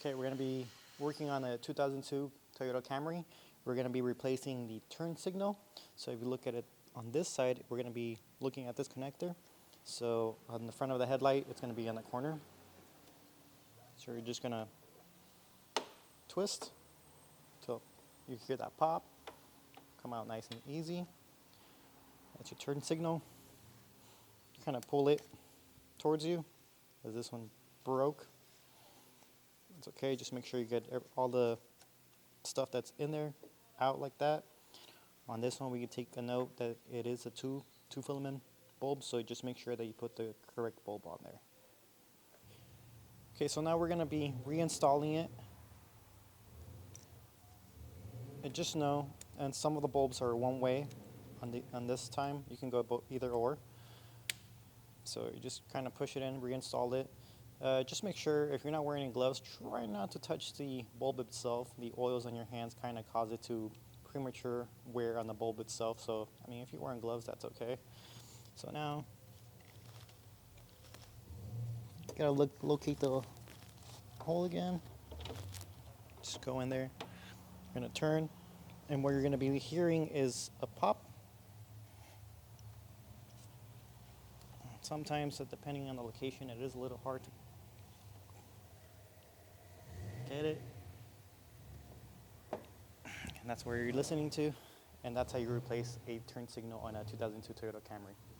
Okay, we're going to be working on a 2002 Toyota Camry. We're going to be replacing the turn signal. So if you look at it on this side, we're going to be looking at this connector. So on the front of the headlight, it's going to be in the corner. So you're just going to twist till you hear that pop. Come out nice and easy. That's your turn signal. Kind of pull it towards you, as this one broke. It's okay, just make sure you get all the stuff that's in there out like that. On this one, we can take a note that it is a two filament bulb, so just make sure that you put the correct bulb on there. Okay, so now we're going to be reinstalling it. And just know, and some of the bulbs are one way on this time. You can go either or. So you just kind of push it in, reinstall it. Just make sure, if you're not wearing any gloves, try not to touch the bulb itself. The oils on your hands kind of cause it to premature wear on the bulb itself. So, I mean, if you're wearing gloves, that's okay. So now, you gotta locate the hole again. Just go in there. You're gonna turn, and what you're gonna be hearing is a pop. Sometimes, depending on the location, it is a little hard to get it. And that's where you're listening to, and that's how you replace a turn signal on a 2002 Toyota Camry.